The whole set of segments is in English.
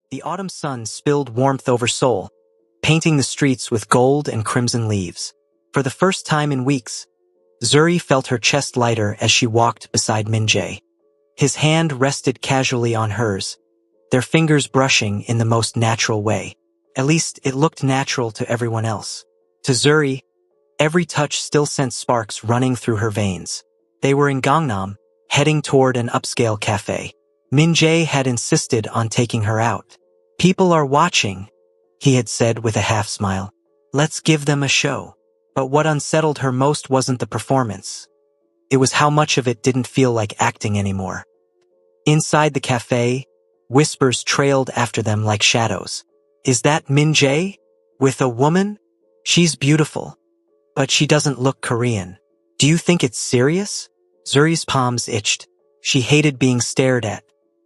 The autumn sun spilled warmth over Seoul, painting the streets with gold and crimson leaves. For the first time in weeks, Zuri felt her chest lighter as she walked beside Min-jae. His hand rested casually on hers, their fingers brushing in the most natural way. At least it looked natural to everyone else. To Zuri, every touch still sent sparks running through her veins. They were in Gangnam, heading toward an upscale cafe. Min-jae had insisted on taking her out. "People are watching," he had said with a half-smile. "Let's give them a show." But what unsettled her most wasn't the performance. It was how much of it didn't feel like acting anymore. Inside the cafe, whispers trailed after them like shadows. "Is that Min-jae? With a woman? She's beautiful. But she doesn't look Korean. Do you think it's serious?" Zuri's palms itched. She hated being stared at.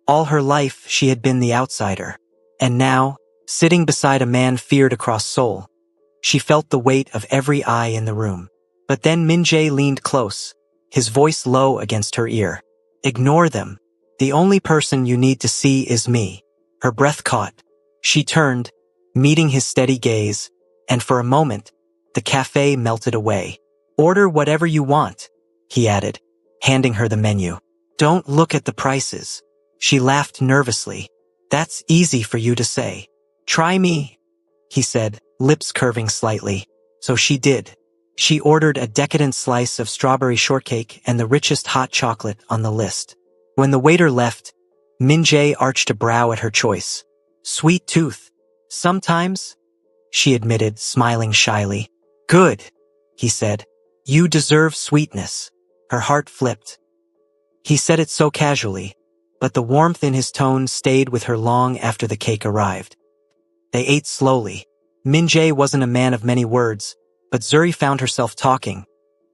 All her life, she had been the outsider. And now, sitting beside a man feared across Seoul, she felt the weight of every eye in the room. But then Min-jae leaned close, his voice low against her ear. "Ignore them. The only person you need to see is me." Her breath caught. She turned, meeting his steady gaze, and for a moment, the cafe melted away. "Order whatever you want," he added, handing her the menu. "Don't look at the prices." She laughed nervously. "That's easy for you to say." "Try me," he said, lips curving slightly. So she did. She ordered a decadent slice of strawberry shortcake and the richest hot chocolate on the list. When the waiter left, Min-jae arched a brow at her choice. "Sweet tooth. Sometimes," she admitted, smiling shyly. "Good," he said. "You deserve sweetness." Her heart flipped. He said it so casually, but the warmth in his tone stayed with her long after the cake arrived. They ate slowly. Min-jae wasn't a man of many words, but Zuri found herself talking.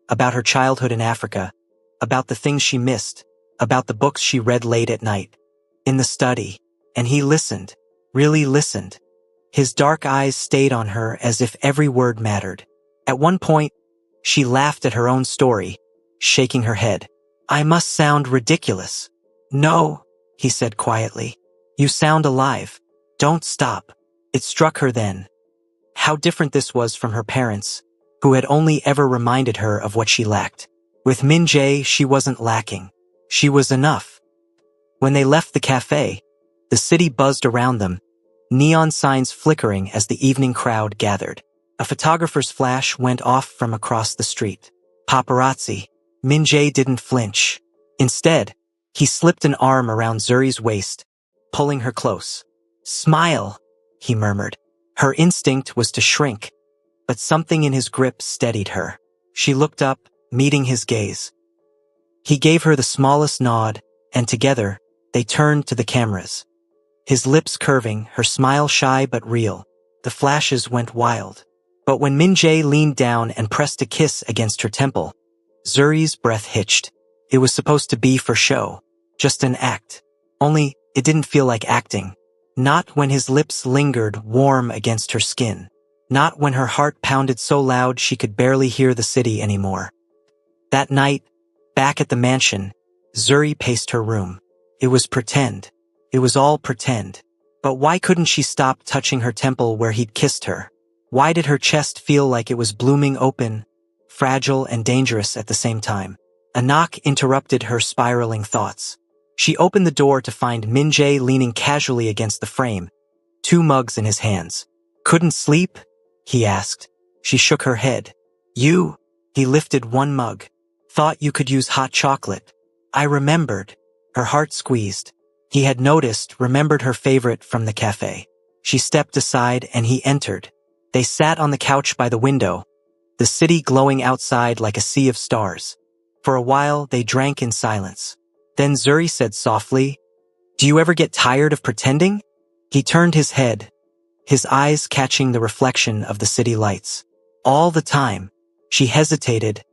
About her childhood in Africa, about the things she missed, about the books she read late at night, in the study, and he listened, really listened. His dark eyes stayed on her as if every word mattered. At one point, she laughed at her own story, shaking her head. "I must sound ridiculous." "No," he said quietly. "You sound alive. Don't stop." It struck her then. How different this was from her parents, who had only ever reminded her of what she lacked. With Min-jae, she wasn't lacking. She was enough. When they left the cafe, the city buzzed around them, neon signs flickering as the evening crowd gathered. A photographer's flash went off from across the street. Paparazzi. Min-jae didn't flinch. Instead, he slipped an arm around Zuri's waist, pulling her close. "Smile," he murmured. Her instinct was to shrink, but something in his grip steadied her. She looked up, meeting his gaze. He gave her the smallest nod, and together, they turned to the cameras. His lips curving, her smile shy but real. The flashes went wild. But when Min-jae leaned down and pressed a kiss against her temple, Zuri's breath hitched. It was supposed to be for show, just an act. Only, it didn't feel like acting. Not when his lips lingered warm against her skin. Not when her heart pounded so loud she could barely hear the city anymore. That night, back at the mansion, Zuri paced her room. It was pretend. It was all pretend. But why couldn't she stop touching her temple where he'd kissed her? Why did her chest feel like it was blooming open, fragile and dangerous at the same time? A knock interrupted her spiraling thoughts. She opened the door to find Min-jae leaning casually against the frame, 2 mugs in his hands. "Couldn't sleep?" he asked. She shook her head. "You?" He lifted 1 mug. "Thought you could use hot chocolate." I remembered. Her heart squeezed. He had noticed, remembered her favorite from the cafe. She stepped aside and he entered. They sat on the couch by the window, the city glowing outside like a sea of stars. For a while, they drank in silence. Then Zuri said softly, "Do you ever get tired of pretending?" He turned his head, his eyes catching the reflection of the city lights. "All the time." She hesitated,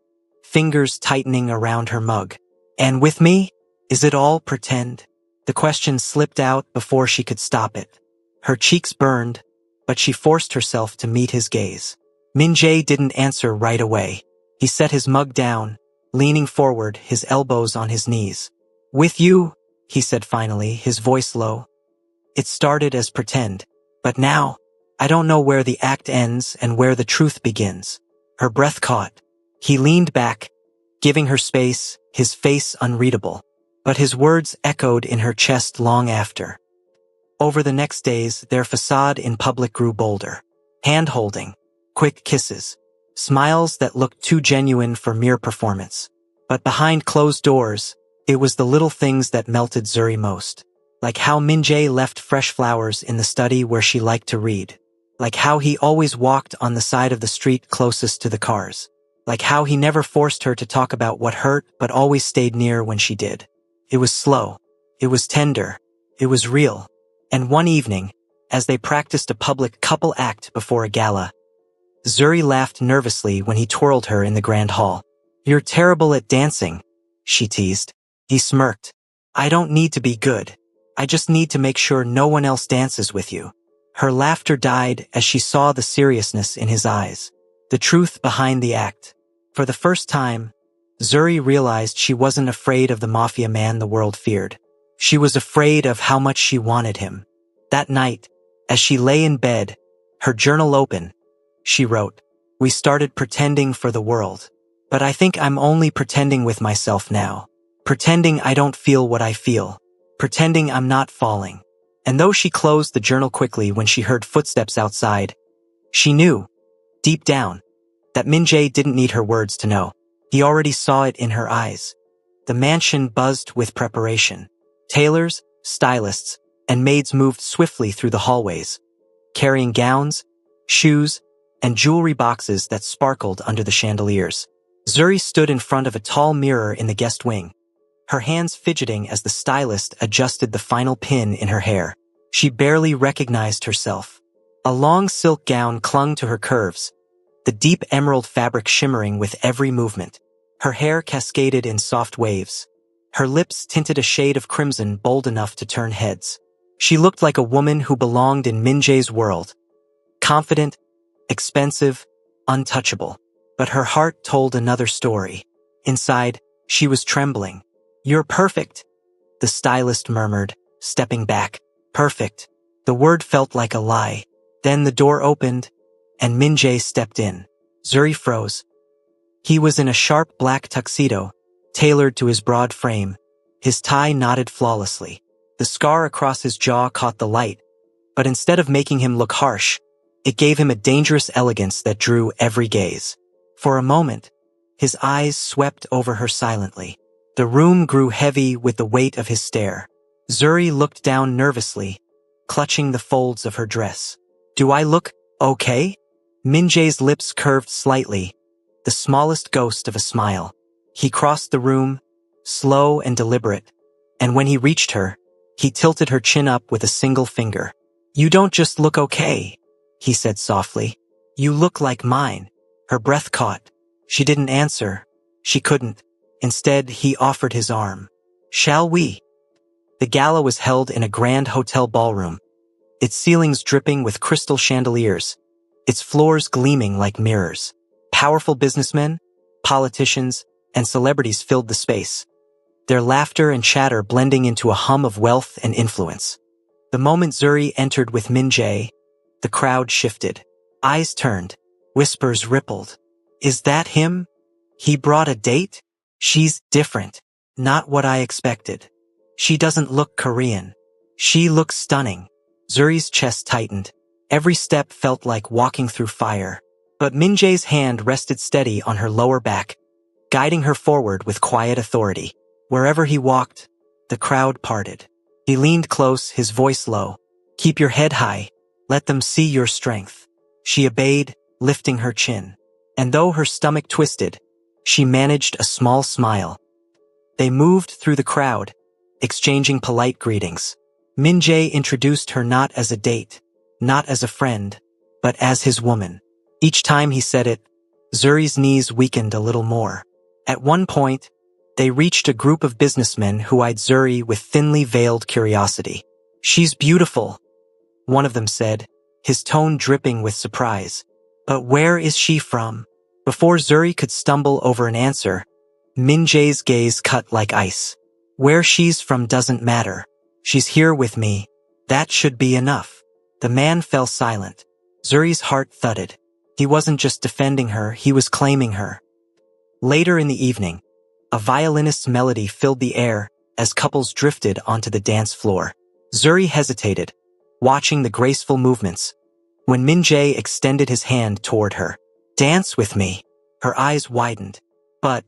fingers tightening around her mug. "And with me? Is it all pretend?" The question slipped out before she could stop it. Her cheeks burned, but she forced herself to meet his gaze. Min-jae didn't answer right away. He set his mug down, leaning forward, his elbows on his knees. "With you," he said finally, his voice low. It started as pretend. But now, I don't know where the act ends and where the truth begins. Her breath caught. He leaned back, giving her space, his face unreadable. But his words echoed in her chest long after. Over the next days, their facade in public grew bolder. Hand-holding, quick kisses, smiles that looked too genuine for mere performance. But behind closed doors, it was the little things that melted Zuri most. Like how Min-jae left fresh flowers in the study where she liked to read. Like how he always walked on the side of the street closest to the cars. Like how he never forced her to talk about what hurt but always stayed near when she did. It was slow. It was tender. It was real. And one evening, as they practiced a public couple act before a gala, Zuri laughed nervously when he twirled her in the grand hall. "You're terrible at dancing," she teased. He smirked. "I don't need to be good. I just need to make sure no one else dances with you." Her laughter died as she saw the seriousness in his eyes. The truth behind the act. For the first time, Zuri realized she wasn't afraid of the Mafia man the world feared. She was afraid of how much she wanted him. That night, as she lay in bed, her journal open, she wrote, "We started pretending for the world. But I think I'm only pretending with myself now. Pretending I don't feel what I feel. Pretending I'm not falling." And though she closed the journal quickly when she heard footsteps outside, she knew, deep down, that Min-jae didn't need her words to know. He already saw it in her eyes. The mansion buzzed with preparation. Tailors, stylists, and maids moved swiftly through the hallways, carrying gowns, shoes, and jewelry boxes that sparkled under the chandeliers. Zuri stood in front of a tall mirror in the guest wing, her hands fidgeting as the stylist adjusted the final pin in her hair. She barely recognized herself. A long silk gown clung to her curves, the deep emerald fabric shimmering with every movement. Her hair cascaded in soft waves. Her lips tinted a shade of crimson bold enough to turn heads. She looked like a woman who belonged in Min-jae's world. Confident, expensive, untouchable. But her heart told another story. Inside, she was trembling. "You're perfect," the stylist murmured, stepping back. Perfect. The word felt like a lie. Then the door opened, and Min-jae stepped in. Zuri froze. He was in a sharp black tuxedo, tailored to his broad frame. His tie knotted flawlessly. The scar across his jaw caught the light, but instead of making him look harsh, it gave him a dangerous elegance that drew every gaze. For a moment, his eyes swept over her silently. The room grew heavy with the weight of his stare. Zuri looked down nervously, clutching the folds of her dress. "Do I look okay?" Min-jae's lips curved slightly, the smallest ghost of a smile. He crossed the room, slow and deliberate, and when he reached her, he tilted her chin up with a single finger. "You don't just look okay," he said softly. "You look like mine." Her breath caught. She didn't answer. She couldn't. Instead, he offered his arm. "Shall we?" The gala was held in a grand hotel ballroom, its ceilings dripping with crystal chandeliers, its floors gleaming like mirrors. Powerful businessmen, politicians, and celebrities filled the space, their laughter and chatter blending into a hum of wealth and influence. The moment Zuri entered with Min-jae, the crowd shifted. Eyes turned. Whispers rippled. "Is that him? He brought a date? She's different. Not what I expected. She doesn't look Korean. She looks stunning." Zuri's chest tightened. Every step felt like walking through fire. But Min-jae's hand rested steady on her lower back, guiding her forward with quiet authority. Wherever he walked, the crowd parted. He leaned close, his voice low. "Keep your head high. Let them see your strength." She obeyed, lifting her chin. And though her stomach twisted, she managed a small smile. They moved through the crowd, exchanging polite greetings. Min-jae introduced her not as a date, not as a friend, but as his woman. Each time he said it, Zuri's knees weakened a little more. At one point, they reached a group of businessmen who eyed Zuri with thinly veiled curiosity. "She's beautiful," one of them said, his tone dripping with surprise. "But where is she from?" Before Zuri could stumble over an answer, Min-jae's gaze cut like ice. "Where she's from doesn't matter. She's here with me, That should be enough. The man fell silent. Zuri's heart thudded. He wasn't just defending her, he was claiming her. Later in the evening, a violinist's melody filled the air as couples drifted onto the dance floor. Zuri hesitated, watching the graceful movements, when Min-jae extended his hand toward her. "Dance with me." Her eyes widened. "But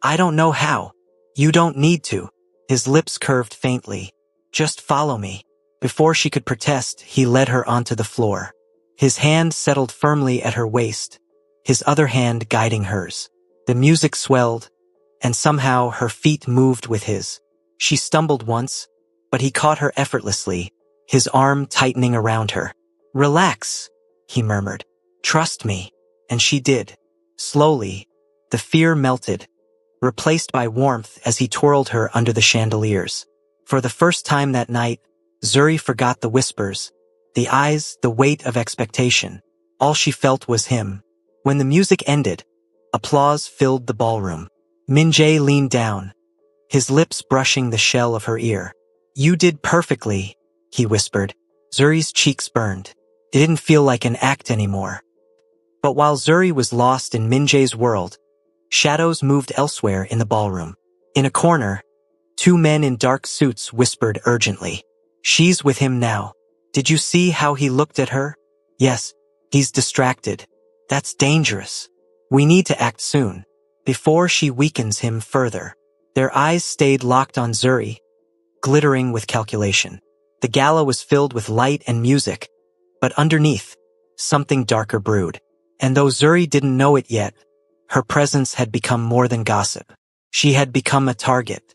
I don't know how." "You don't need to." His lips curved faintly. "Just follow me." Before she could protest, he led her onto the floor. His hand settled firmly at her waist, his other hand guiding hers. The music swelled, and somehow her feet moved with his. She stumbled once, but he caught her effortlessly, his arm tightening around her. "Relax," he murmured. "Trust me." And she did. Slowly, the fear melted, replaced by warmth as he twirled her under the chandeliers. For the first time that night, Zuri forgot the whispers, the eyes, the weight of expectation. All she felt was him. When the music ended, applause filled the ballroom. Min-jae leaned down, his lips brushing the shell of her ear. "You did perfectly," he whispered. Zuri's cheeks burned. It didn't feel like an act anymore. But while Zuri was lost in Min-jae's world, shadows moved elsewhere in the ballroom. In a corner, two men in dark suits whispered urgently. "She's with him now. Did you see how he looked at her?" "Yes, he's distracted. That's dangerous. We need to act soon, before she weakens him further." Their eyes stayed locked on Zuri, glittering with calculation. The gala was filled with light and music, but underneath, something darker brewed. And though Zuri didn't know it yet, her presence had become more than gossip. She had become a target.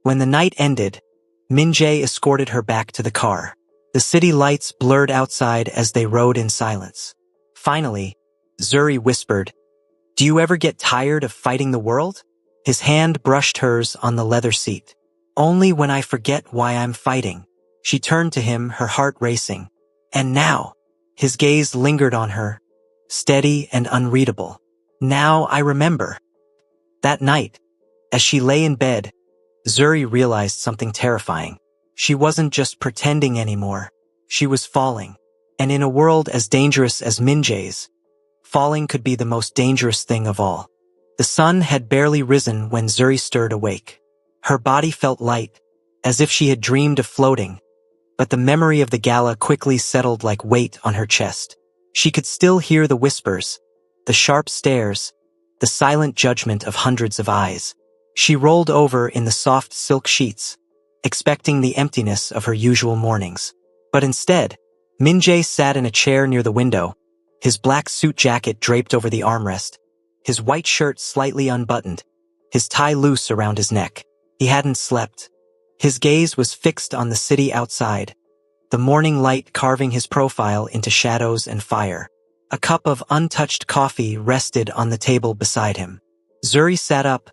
When the night ended, Min-jae escorted her back to the car. The city lights blurred outside as they rode in silence. Finally, Zuri whispered, "Do you ever get tired of fighting the world?" His hand brushed hers on the leather seat. "Only when I forget why I'm fighting." She turned to him, her heart racing. "And now?" His gaze lingered on her, steady and unreadable. "Now I remember." That night, as she lay in bed, Zuri realized something terrifying. She wasn't just pretending anymore. She was falling. And in a world as dangerous as Min-jae's, falling could be the most dangerous thing of all. The sun had barely risen when Zuri stirred awake. Her body felt light, as if she had dreamed of floating, but the memory of the gala quickly settled like weight on her chest. She could still hear the whispers, the sharp stares, the silent judgment of hundreds of eyes. She rolled over in the soft silk sheets, expecting the emptiness of her usual mornings. But instead, Min-jae sat in a chair near the window, his black suit jacket draped over the armrest, his white shirt slightly unbuttoned, his tie loose around his neck. He hadn't slept. His gaze was fixed on the city outside, the morning light carving his profile into shadows and fire. A cup of untouched coffee rested on the table beside him. Zuri sat up,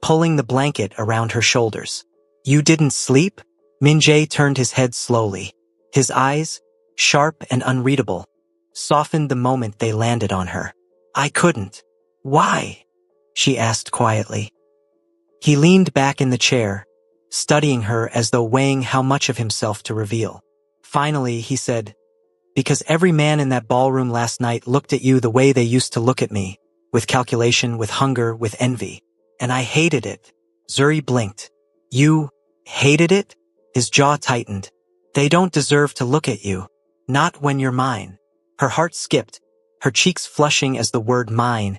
pulling the blanket around her shoulders. "You didn't sleep?" Min-jae turned his head slowly. His eyes, sharp and unreadable, softened the moment they landed on her. "I couldn't." "Why?" she asked quietly. He leaned back in the chair, studying her as though weighing how much of himself to reveal. Finally, he said, "Because every man in that ballroom last night looked at you the way they used to look at me, with calculation, with hunger, with envy. And I hated it." Zuri blinked. "You hated it?" His jaw tightened. "They don't deserve to look at you. Not when you're mine." Her heart skipped, her cheeks flushing as the word mine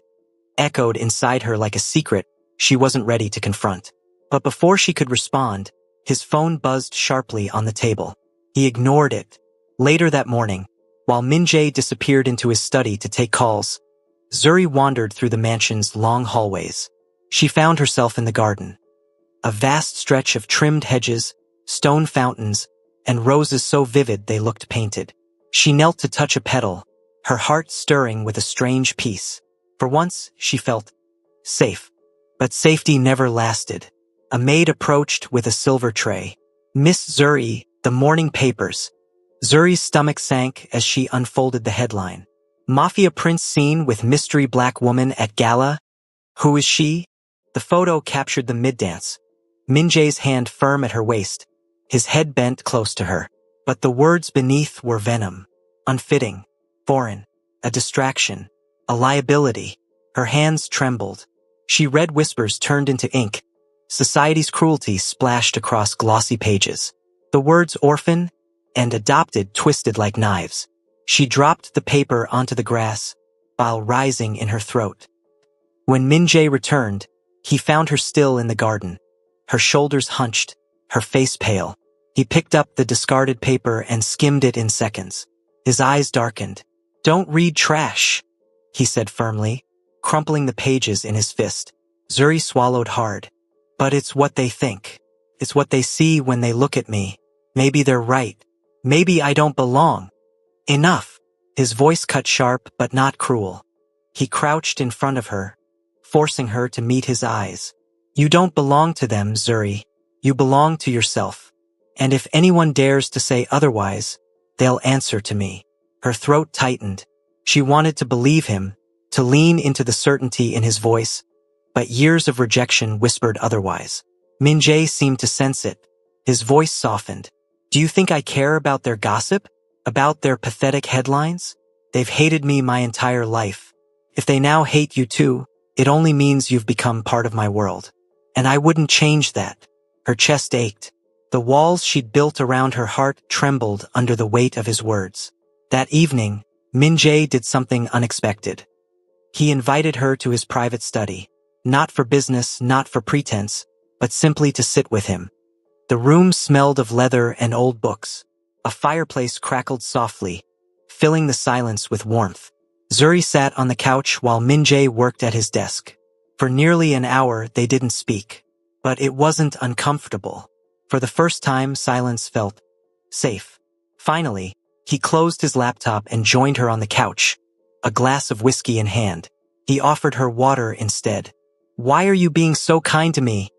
echoed inside her like a secret she wasn't ready to confront. But before she could respond, his phone buzzed sharply on the table. He ignored it. Later that morning, while Min-jae disappeared into his study to take calls, Zuri wandered through the mansion's long hallways. She found herself in the garden. A vast stretch of trimmed hedges, stone fountains, and roses so vivid they looked painted. She knelt to touch a petal, her heart stirring with a strange peace. For once, she felt safe. But safety never lasted. A maid approached with a silver tray. "Miss Zuri, the morning papers." Zuri's stomach sank as she unfolded the headline. "Mafia prince seen with mystery black woman at gala. Who is she?" The photo captured the mid-dance. Min-jae's hand firm at her waist, his head bent close to her. But the words beneath were venom. Unfitting. Foreign. A distraction. A liability. Her hands trembled. She read whispers turned into ink. Society's cruelty splashed across glossy pages. The words orphan and adopted twisted like knives. She dropped the paper onto the grass, bile rising in her throat. When Min-jae returned, he found her still in the garden, her shoulders hunched, her face pale. He picked up the discarded paper and skimmed it in seconds. His eyes darkened. "Don't read trash," he said firmly, crumpling the pages in his fist. Zuri swallowed hard. "But it's what they think. It's what they see when they look at me. Maybe they're right. Maybe I don't belong." "Enough." His voice cut sharp but not cruel. He crouched in front of her, forcing her to meet his eyes. "You don't belong to them, Zuri. You belong to yourself. And if anyone dares to say otherwise, they'll answer to me." Her throat tightened. She wanted to believe him, to lean into the certainty in his voice, but years of rejection whispered otherwise. Min-jae seemed to sense it. His voice softened. "Do you think I care about their gossip? About their pathetic headlines? They've hated me my entire life. If they now hate you too, it only means you've become part of my world. And I wouldn't change that." Her chest ached. The walls she'd built around her heart trembled under the weight of his words. That evening, Min-jae did something unexpected. He invited her to his private study, not for business, not for pretense, but simply to sit with him. The room smelled of leather and old books. A fireplace crackled softly, filling the silence with warmth. Zuri sat on the couch while Min-jae worked at his desk. For nearly an hour, they didn't speak. But it wasn't uncomfortable. For the first time, silence felt safe. Finally, he closed his laptop and joined her on the couch, a glass of whiskey in hand. He offered her water instead. "Why are you being so kind to me?"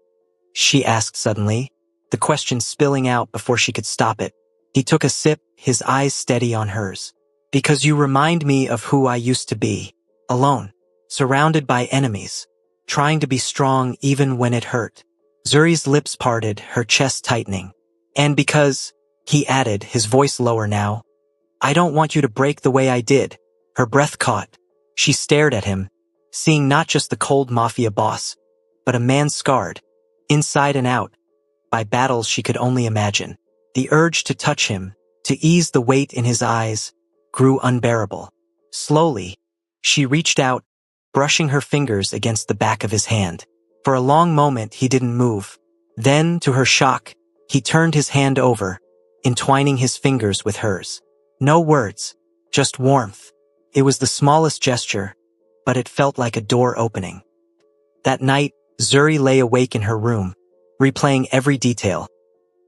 she asked suddenly, the question spilling out before she could stop it. He took a sip, his eyes steady on hers. "Because you remind me of who I used to be. Alone. Surrounded by enemies. Trying to be strong even when it hurt." Zuri's lips parted, her chest tightening. "And because," he added, his voice lower now, "I don't want you to break the way I did." Her breath caught. She stared at him, seeing not just the cold Mafia boss, but a man scarred, inside and out, by battles she could only imagine. The urge to touch him, to ease the weight in his eyes, grew unbearable. Slowly, she reached out, brushing her fingers against the back of his hand. For a long moment, he didn't move. Then, to her shock, he turned his hand over, entwining his fingers with hers. No words, just warmth. It was the smallest gesture, but it felt like a door opening. That night, Zuri lay awake in her room, replaying every detail.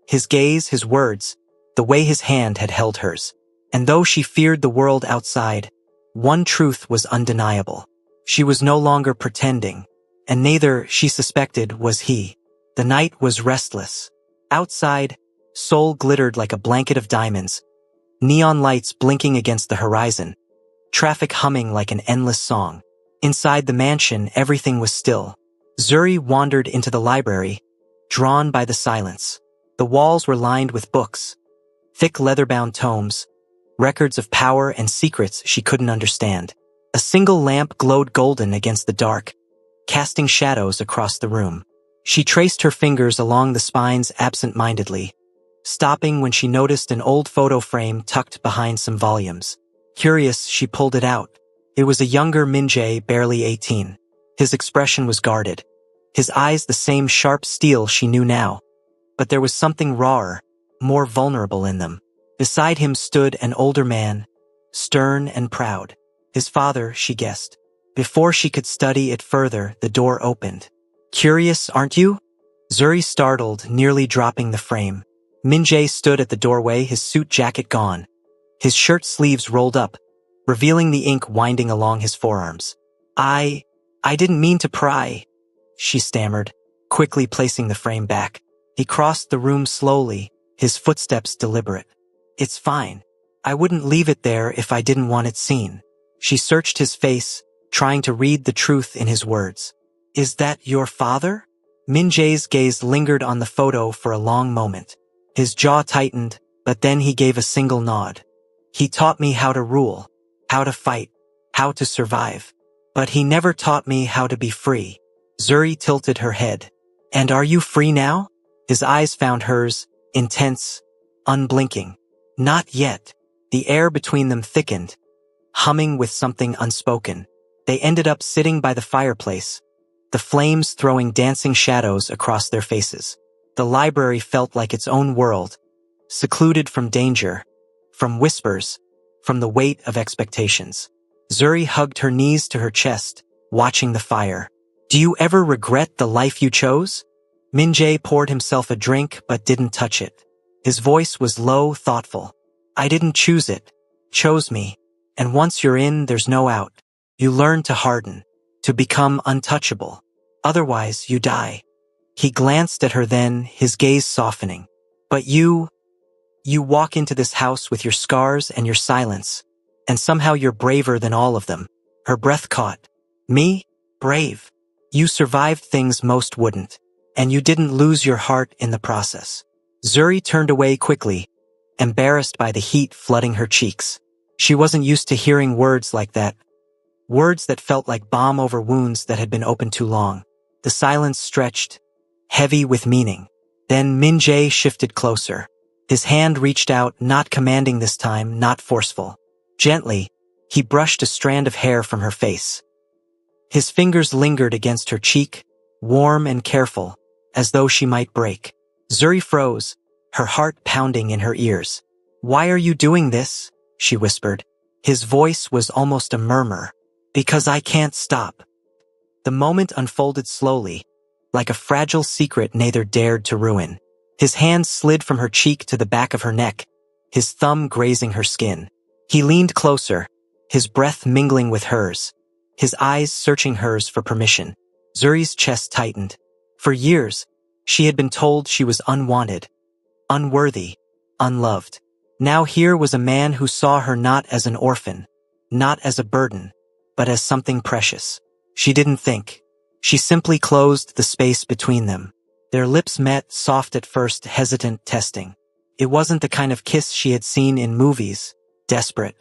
His gaze, his words, the way his hand had held hers. And though she feared the world outside, one truth was undeniable. She was no longer pretending, and neither, she suspected, was he. The night was restless. Outside, Seoul glittered like a blanket of diamonds, neon lights blinking against the horizon, traffic humming like an endless song. Inside the mansion, everything was still. Zuri wandered into the library, drawn by the silence. The walls were lined with books, thick leather-bound tomes, records of power and secrets she couldn't understand. A single lamp glowed golden against the dark, casting shadows across the room. She traced her fingers along the spines absent-mindedly, stopping when she noticed an old photo frame tucked behind some volumes. Curious, she pulled it out. It was a younger Min-jae, barely 18. His expression was guarded, his eyes the same sharp steel she knew now. But there was something rawer, more vulnerable in them. Beside him stood an older man, stern and proud. His father, she guessed. Before she could study it further, the door opened. "Curious, aren't you?" Zuri startled, nearly dropping the frame. Min-jae stood at the doorway, his suit jacket gone, his shirt sleeves rolled up, revealing the ink winding along his forearms. I didn't mean to pry," she stammered, quickly placing the frame back. He crossed the room slowly, his footsteps deliberate. "It's fine. I wouldn't leave it there if I didn't want it seen." She searched his face, trying to read the truth in his words. "Is that your father?" Min-jae's gaze lingered on the photo for a long moment. His jaw tightened, but then he gave a single nod. He taught me how to rule, how to fight, how to survive. But he never taught me how to be free. Zuri tilted her head. And are you free now? His eyes found hers, intense, unblinking. Not yet. The air between them thickened, humming with something unspoken. They ended up sitting by the fireplace, the flames throwing dancing shadows across their faces. The library felt like its own world, secluded from danger, from whispers, from the weight of expectations. Zuri hugged her knees to her chest, watching the fire. Do you ever regret the life you chose? Min-jae poured himself a drink but didn't touch it. His voice was low, thoughtful. I didn't choose it. Chose me. And once you're in, there's no out. You learn to harden, to become untouchable. Otherwise, you die. He glanced at her then, his gaze softening. But you walk into this house with your scars and your silence, and somehow you're braver than all of them. Her breath caught. Me? Brave. You survived things most wouldn't, and you didn't lose your heart in the process. Zuri turned away quickly, embarrassed by the heat flooding her cheeks. She wasn't used to hearing words like that. Words that felt like balm over wounds that had been open too long. The silence stretched, heavy with meaning. Then Min-jae shifted closer. His hand reached out, not commanding this time, not forceful. Gently, he brushed a strand of hair from her face. His fingers lingered against her cheek, warm and careful, as though she might break. Zuri froze, her heart pounding in her ears. Why are you doing this? She whispered. His voice was almost a murmur. Because I can't stop. The moment unfolded slowly, like a fragile secret neither dared to ruin. His hand slid from her cheek to the back of her neck, his thumb grazing her skin. He leaned closer, his breath mingling with hers, his eyes searching hers for permission. Zuri's chest tightened. For years, she had been told she was unwanted, unworthy, unloved. Now here was a man who saw her not as an orphan, not as a burden, but as something precious. She didn't think. She simply closed the space between them. Their lips met, soft at first, hesitant, testing. It wasn't the kind of kiss she had seen in movies, desperate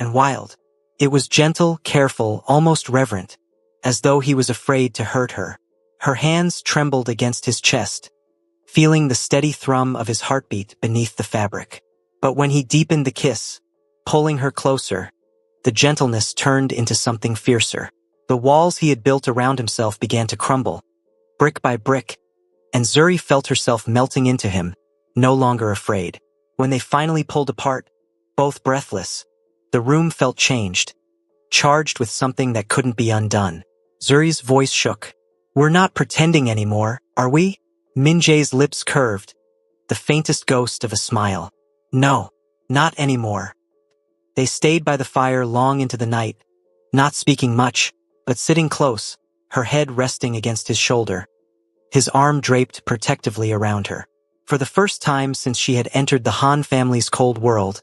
and wild. It was gentle, careful, almost reverent, as though he was afraid to hurt her. Her hands trembled against his chest, feeling the steady thrum of his heartbeat beneath the fabric. But when he deepened the kiss, pulling her closer, the gentleness turned into something fiercer. The walls he had built around himself began to crumble, brick by brick, and Zuri felt herself melting into him, no longer afraid. When they finally pulled apart, both breathless, the room felt changed, charged with something that couldn't be undone. Zuri's voice shook. We're not pretending anymore, are we? Min-jae's lips curved, the faintest ghost of a smile. No, not anymore. They stayed by the fire long into the night, not speaking much, but sitting close, her head resting against his shoulder, his arm draped protectively around her. For the first time since she had entered the Han family's cold world,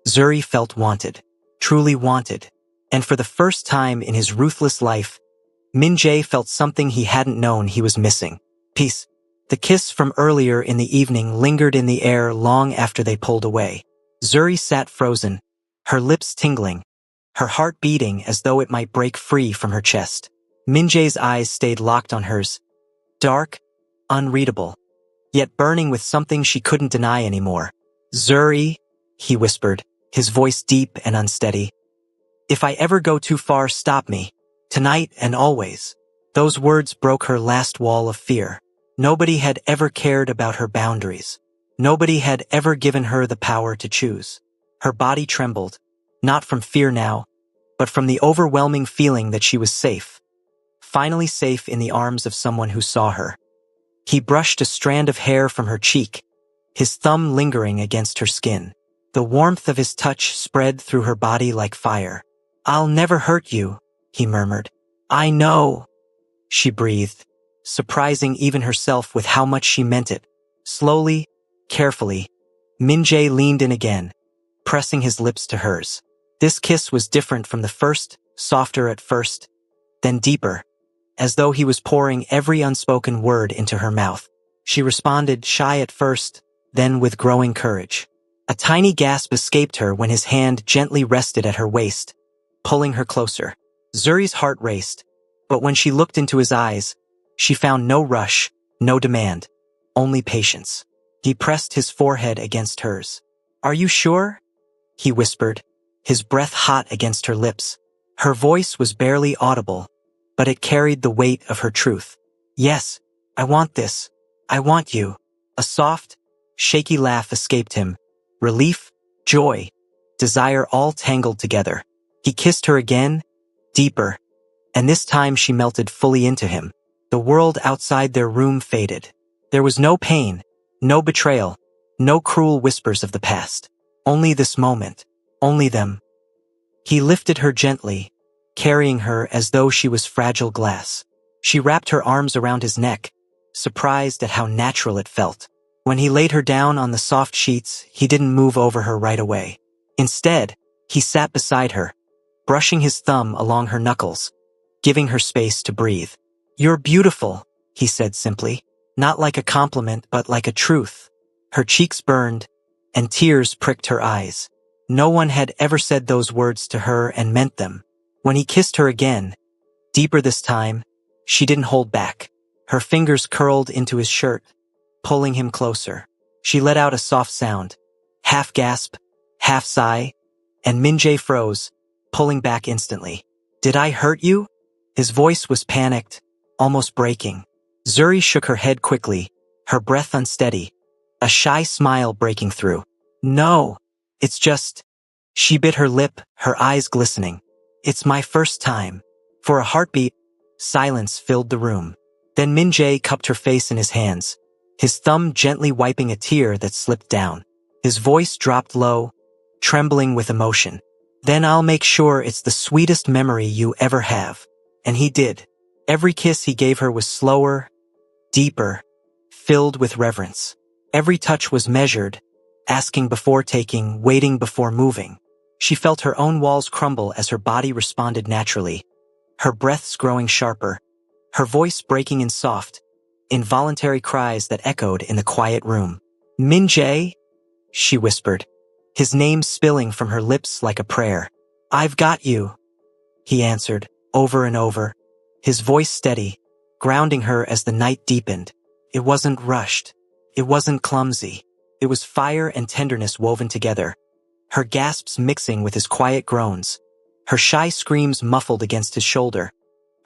Zuri felt wanted, truly wanted, and for the first time in his ruthless life, Min-jae felt something he hadn't known he was missing. Peace. The kiss from earlier in the evening lingered in the air long after they pulled away. Zuri sat frozen, her lips tingling, her heart beating as though it might break free from her chest. Min-jae's eyes stayed locked on hers, dark, unreadable, yet burning with something she couldn't deny anymore. Zuri, he whispered, his voice deep and unsteady. If I ever go too far, stop me. Tonight and always. Those words broke her last wall of fear. Nobody had ever cared about her boundaries. Nobody had ever given her the power to choose. Her body trembled, not from fear now, but from the overwhelming feeling that she was safe. Finally safe in the arms of someone who saw her. He brushed a strand of hair from her cheek, his thumb lingering against her skin. The warmth of his touch spread through her body like fire. I'll never hurt you, he murmured. I know, she breathed, surprising even herself with how much she meant it. Slowly, carefully, Min-jae leaned in again, pressing his lips to hers. This kiss was different from the first, softer at first, then deeper, as though he was pouring every unspoken word into her mouth. She responded, shy at first, then with growing courage. A tiny gasp escaped her when his hand gently rested at her waist, pulling her closer. Zuri's heart raced, but when she looked into his eyes, she found no rush, no demand, only patience. He pressed his forehead against hers. "Are you sure?" he whispered, his breath hot against her lips. Her voice was barely audible, but it carried the weight of her truth. "Yes, I want this. I want you." A soft, shaky laugh escaped him. Relief, joy, desire all tangled together. He kissed her again, deeper, and this time she melted fully into him. The world outside their room faded. There was no pain, no betrayal, no cruel whispers of the past. Only this moment, only them. He lifted her gently, carrying her as though she was fragile glass. She wrapped her arms around his neck, surprised at how natural it felt. When he laid her down on the soft sheets, he didn't move over her right away. Instead, he sat beside her, brushing his thumb along her knuckles, giving her space to breathe. "You're beautiful," he said simply, not like a compliment but like a truth. Her cheeks burned, and tears pricked her eyes. No one had ever said those words to her and meant them. When he kissed her again, deeper this time, she didn't hold back. Her fingers curled into his shirt, pulling him closer. She let out a soft sound, half gasp, half sigh, and Min-jae froze, pulling back instantly. "Did I hurt you?" His voice was panicked, almost breaking. Zuri shook her head quickly, her breath unsteady, a shy smile breaking through. "No, it's just..." She bit her lip, her eyes glistening. "It's my first time." For a heartbeat, silence filled the room. Then Min-jae cupped her face in his hands, his thumb gently wiping a tear that slipped down. His voice dropped low, trembling with emotion. "Then I'll make sure it's the sweetest memory you ever have." And he did. Every kiss he gave her was slower, deeper, filled with reverence. Every touch was measured, asking before taking, waiting before moving. She felt her own walls crumble as her body responded naturally, her breaths growing sharper, her voice breaking in soft, involuntary cries that echoed in the quiet room. "Min-jae," she whispered, his name spilling from her lips like a prayer. "I've got you," he answered, over and over, his voice steady, grounding her as the night deepened. It wasn't rushed. It wasn't clumsy. It was fire and tenderness woven together, her gasps mixing with his quiet groans, her shy screams muffled against his shoulder,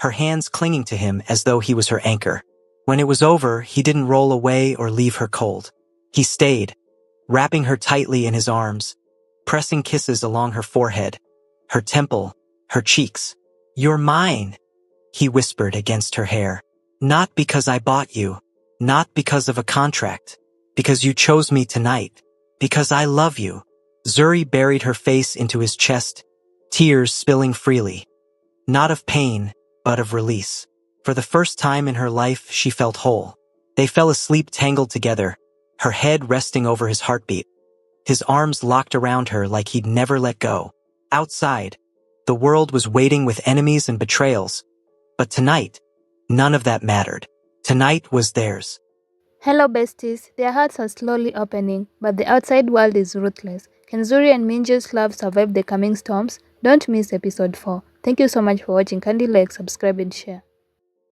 her hands clinging to him as though he was her anchor. When it was over, he didn't roll away or leave her cold. He stayed, wrapping her tightly in his arms, pressing kisses along her forehead, her temple, her cheeks. "You're mine," he whispered against her hair. "Not because I bought you, not because of a contract, because you chose me tonight, because I love you." Zuri buried her face into his chest, tears spilling freely. Not of pain, but of release. For the first time in her life, she felt whole. They fell asleep tangled together, her head resting over his heartbeat, his arms locked around her like he'd never let go. Outside, the world was waiting with enemies and betrayals. But tonight, none of that mattered. Tonight was theirs. Hello besties, their hearts are slowly opening, but the outside world is ruthless. Can Zuri and Minja's love survive the coming storms? Don't miss episode 4. Thank you so much for watching. Kindly like, subscribe and share.